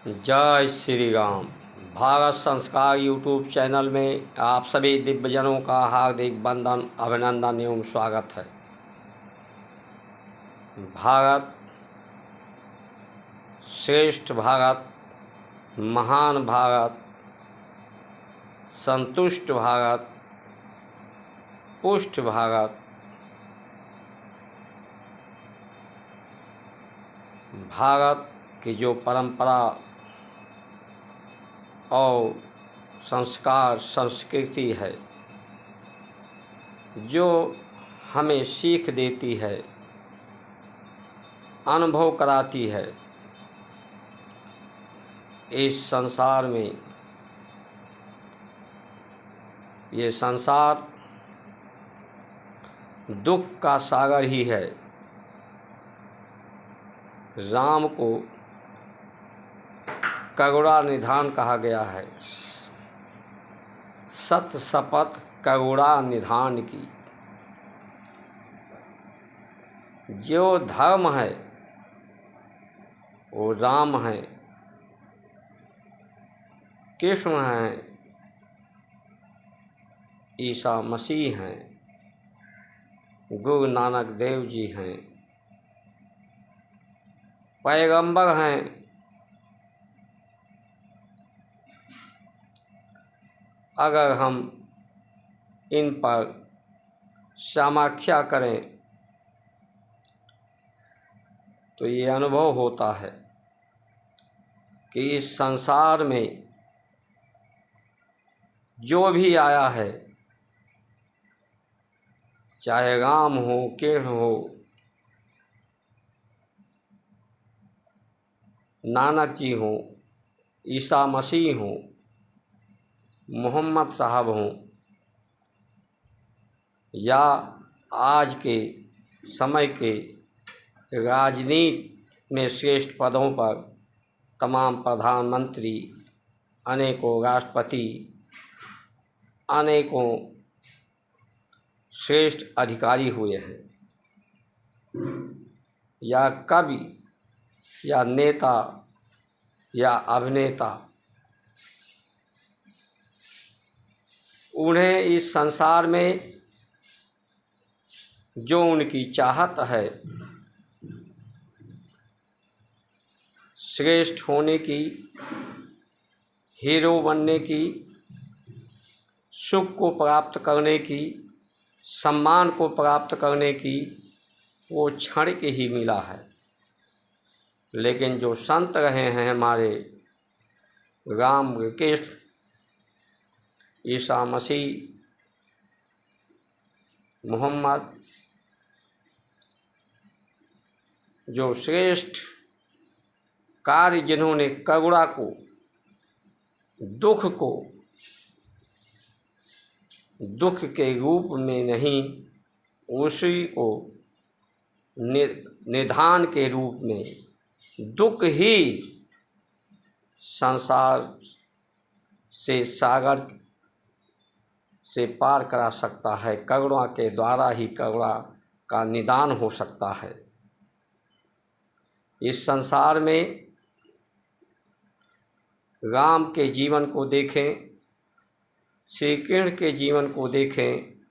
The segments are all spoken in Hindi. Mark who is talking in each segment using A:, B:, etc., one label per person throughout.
A: जय श्री राम। भारत संस्कार यूट्यूब चैनल में आप सभी दिव्यजनों का हार्दिक वंदन, अभिनंदन एवं स्वागत है। भारत, श्रेष्ठ भारत, महान भारत, संतुष्ट भारत, पुष्ट भारत, भारत की जो परंपरा और संस्कार संस्कृति है, जो हमें सीख देती है, अनुभव कराती है, इस संसार में ये संसार दुख का सागर ही है। राम को करुणा निधान कहा गया है। सत शपथ करुणा निधान की। जो धर्म है वो राम है, कृष्ण हैं, ईसा मसीह हैं, गुरु नानक देव जी हैं, पैगंबर हैं। अगर हम इन पर समीक्षा करें तो ये अनुभव होता है कि इस संसार में जो भी आया है, चाहे राम हो, कृष्ण हो, नानक जी हो, ईसा मसीह हो, मोहम्मद साहब हों, या आज के समय के राजनीति में श्रेष्ठ पदों पर तमाम प्रधानमंत्री, अनेकों राष्ट्रपति, अनेकों श्रेष्ठ अधिकारी हुए हैं, या कवि, या नेता, या अभिनेता, उन्हें इस संसार में जो उनकी चाहत है श्रेष्ठ होने की, हीरो बनने की, सुख को प्राप्त करने की, सम्मान को प्राप्त करने की, वो क्षण के ही मिला है। लेकिन जो संत रहे हैं हमारे राम, कृष्ण, ईसा मसीह, मोहम्मद, जो श्रेष्ठ कार्य जिन्होंने करुणा को, दुख को दुख के रूप में नहीं, उसी को निधान के रूप में, दुख ही संसार से सागर से पार करा सकता है। करुणा के द्वारा ही करुणा का निदान हो सकता है। इस संसार में राम के जीवन को देखें, श्री कृष्ण के जीवन को देखें,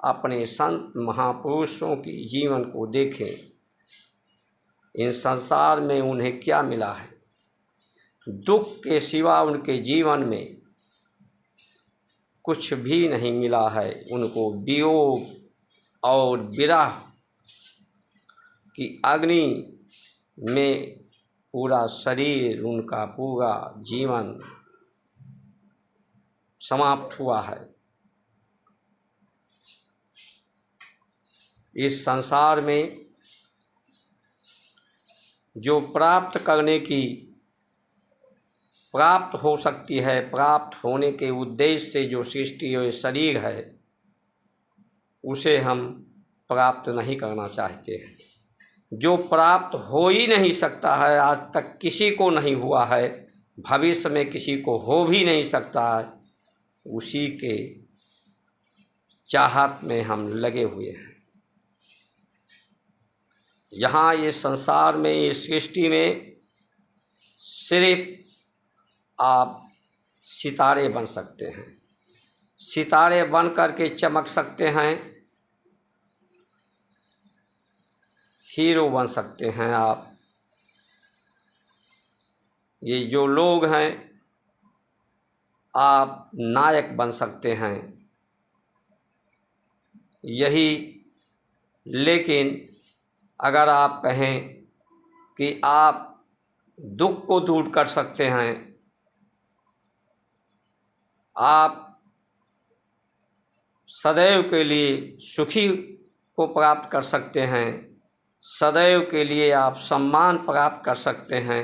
A: अपने संत महापुरुषों के जीवन को देखें। इन संसार में उन्हें क्या मिला है? दुख के सिवा उनके जीवन में कुछ भी नहीं मिला है। उनको वियोग और विरह की अग्नि में पूरा शरीर, उनका पूरा जीवन समाप्त हुआ है। इस संसार में जो प्राप्त करने की, प्राप्त हो सकती है, प्राप्त होने के उद्देश्य से जो सृष्टि और शरीर है, उसे हम प्राप्त नहीं करना चाहते हैं। जो प्राप्त हो ही नहीं सकता है, आज तक किसी को नहीं हुआ है, भविष्य में किसी को हो भी नहीं सकता है, उसी के चाहत में हम लगे हुए हैं। यहाँ ये संसार में, इस सृष्टि में सिर्फ आप सितारे बन सकते हैं, सितारे बन करके चमक सकते हैं, हीरो बन सकते हैं आप। ये जो लोग हैं, आप नायक बन सकते हैं। यही, लेकिन अगर आप कहें कि आप दुख को दूर कर सकते हैं, आप सदैव के लिए सुखी को प्राप्त कर सकते हैं, सदैव के लिए आप सम्मान प्राप्त कर सकते हैं,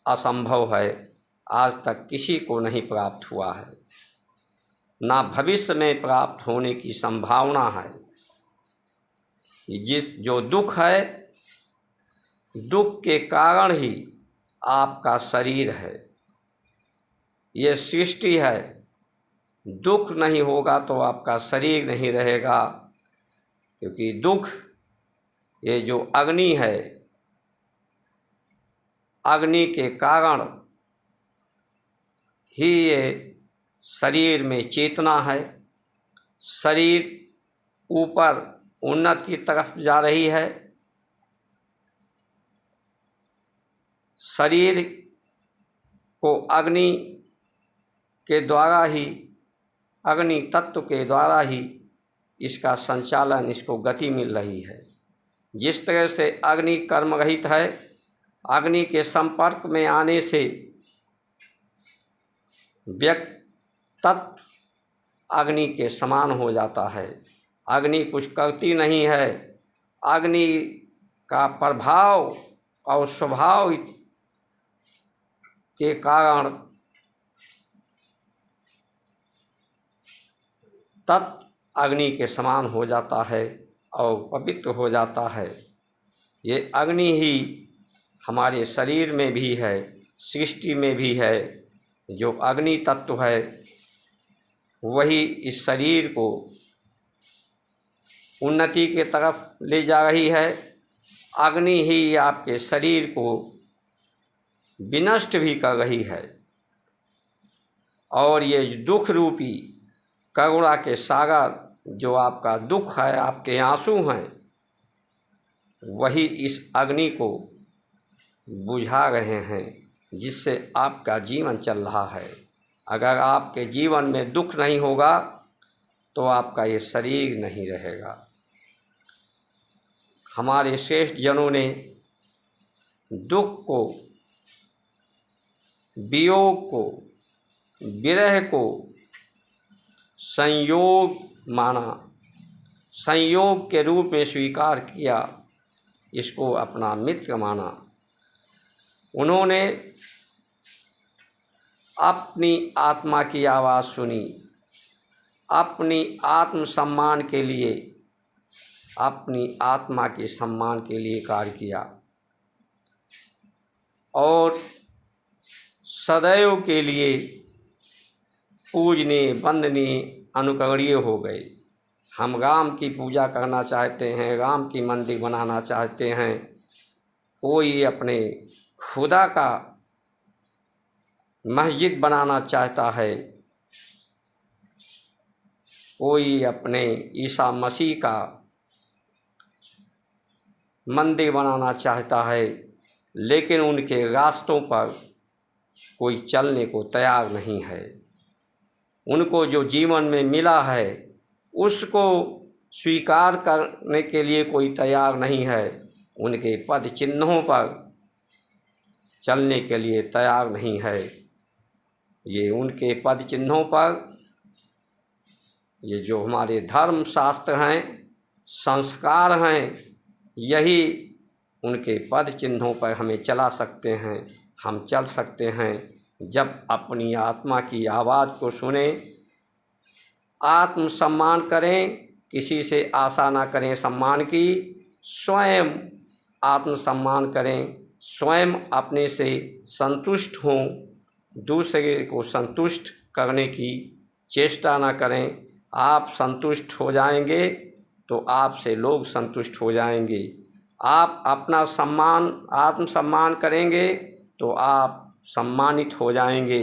A: असंभव है। आज तक किसी को नहीं प्राप्त हुआ है, ना भविष्य में प्राप्त होने की संभावना है। जो दुख है, दुख के कारण ही आपका शरीर है, ये सृष्टि है। दुख नहीं होगा तो आपका शरीर नहीं रहेगा, क्योंकि दुख, ये जो अग्नि है, अग्नि के कारण ही ये शरीर में चेतना है। शरीर ऊपर उन्नत की तरफ जा रही है। शरीर को अग्नि के द्वारा ही, अग्नि तत्व के द्वारा ही इसका संचालन, इसको गति मिल रही है। जिस तरह से अग्नि कर्म रहित है, अग्नि के संपर्क में आने से व्यक्ति तत्व अग्नि के समान हो जाता है। अग्नि कुछ करती नहीं है, अग्नि का प्रभाव और स्वभाव के कारण तत्व अग्नि के समान हो जाता है और पवित्र हो जाता है। ये अग्नि ही हमारे शरीर में भी है, सृष्टि में भी है। जो अग्नि तत्व है वही इस शरीर को उन्नति के तरफ ले जा रही है। अग्नि ही आपके शरीर को विनष्ट भी कर रही है। और ये दुख रूपी करुणा के सागर, जो आपका दुख है, आपके आंसू हैं, वही इस अग्नि को बुझा रहे हैं, जिससे आपका जीवन चल रहा है। अगर आपके जीवन में दुख नहीं होगा तो आपका ये शरीर नहीं रहेगा। हमारे श्रेष्ठ जनों ने दुख को, वियोग को, विरह को संयोग माना, संयोग के रूप में स्वीकार किया, इसको अपना मित्र माना। उन्होंने अपनी आत्मा की आवाज़ सुनी, अपनी आत्मसम्मान के लिए, अपनी आत्मा के सम्मान के लिए कार्य किया और सदैव के लिए पूजनीय, वंदनीय, अनुकरणीय हो गए। हम राम की पूजा करना चाहते हैं, राम की मंदिर बनाना चाहते हैं, कोई अपने खुदा का मस्जिद बनाना चाहता है, कोई अपने ईसा मसीह का मंदिर बनाना चाहता है, लेकिन उनके रास्तों पर कोई चलने को तैयार नहीं है। उनको जो जीवन में मिला है उसको स्वीकार करने के लिए कोई तैयार नहीं है, उनके पद चिन्हों पर चलने के लिए तैयार नहीं है। ये उनके पद चिन्हों पर, ये जो हमारे धर्म शास्त्र हैं, संस्कार हैं, यही उनके पद चिन्हों पर हमें चला सकते हैं, हम चल सकते हैं। जब अपनी आत्मा की आवाज़ को सुने, आत्मसम्मान करें, किसी से आशा ना करें सम्मान की, स्वयं आत्मसम्मान करें, स्वयं अपने से संतुष्ट हों, दूसरे को संतुष्ट करने की चेष्टा ना करें। आप संतुष्ट हो जाएंगे तो आपसे लोग संतुष्ट हो जाएंगे। आप अपना सम्मान, आत्मसम्मान करेंगे तो आप सम्मानित हो जाएंगे।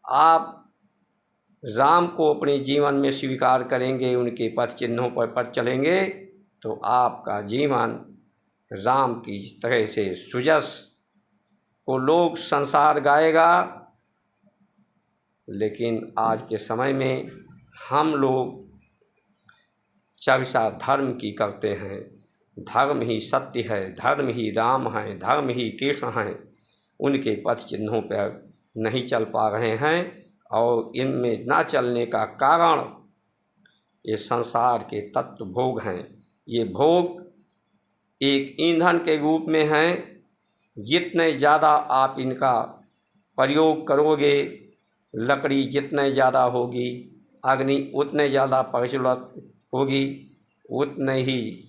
A: आप राम को अपने जीवन में स्वीकार करेंगे, उनके पथ चिन्हों पर चलेंगे, तो आपका जीवन राम की तरह से सुजस को लोग संसार गाएगा। लेकिन आज के समय में हम लोग चर्चा धर्म की करते हैं। धर्म ही सत्य है, धर्म ही राम है, धर्म ही कृष्ण हैं। उनके पथ चिन्हों पर नहीं चल पा रहे हैं और इनमें ना चलने का कारण ये संसार के तत्व भोग हैं। ये भोग एक ईंधन के रूप में हैं। जितने ज़्यादा आप इनका प्रयोग करोगे, लकड़ी जितने ज़्यादा होगी, अग्नि उतने ज़्यादा प्रज्वलित होगी, उतने ही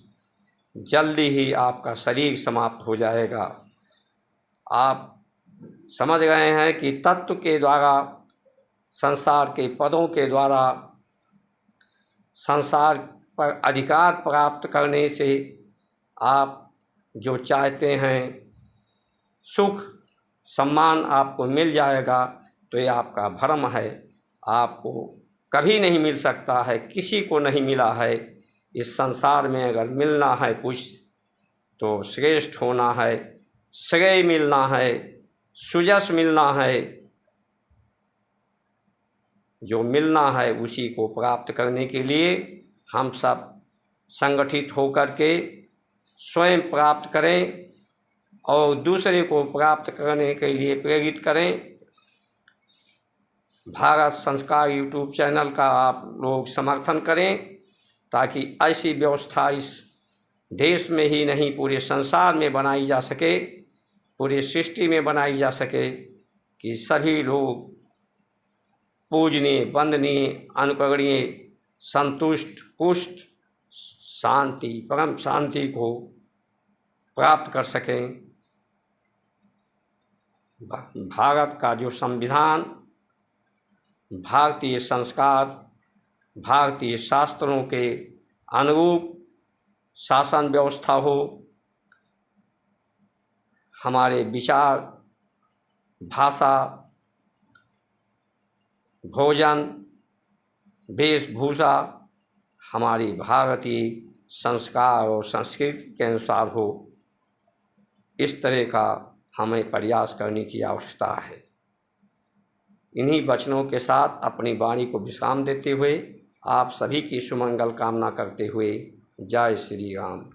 A: जल्दी ही आपका शरीर समाप्त हो जाएगा। आप समझ गए हैं कि तत्व के द्वारा, संसार के पदों के द्वारा संसार पर अधिकार प्राप्त करने से आप जो चाहते हैं सुख सम्मान आपको मिल जाएगा, तो ये आपका भ्रम है। आपको कभी नहीं मिल सकता है, किसी को नहीं मिला है। इस संसार में अगर मिलना है कुछ तो श्रेष्ठ होना है, श्रेय मिलना है, सुजस मिलना है। जो मिलना है उसी को प्राप्त करने के लिए हम सब संगठित होकर के स्वयं प्राप्त करें और दूसरे को प्राप्त करने के लिए प्रेरित करें। भारत संस्कार यूट्यूब चैनल का आप लोग समर्थन करें, ताकि ऐसी व्यवस्था इस देश में ही नहीं पूरे संसार में बनाई जा सके, पूरे सृष्टि में बनाई जा सके, कि सभी लोग पूजनीय, वंदनीय, अनुकरणीय, संतुष्ट, पुष्ट शांति, परम शांति को प्राप्त कर सकें। भारत का जो संविधान, भारतीय संस्कार, भारतीय शास्त्रों के अनुरूप शासन व्यवस्था हो। हमारे विचार, भाषा, भोजन, वेशभूषा हमारी भारतीय संस्कार और संस्कृति के अनुसार हो। इस तरह का हमें प्रयास करने की आवश्यकता है। इन्हीं वचनों के साथ अपनी वाणी को विश्राम देते हुए आप सभी की सुमंगल कामना करते हुए जय श्री राम।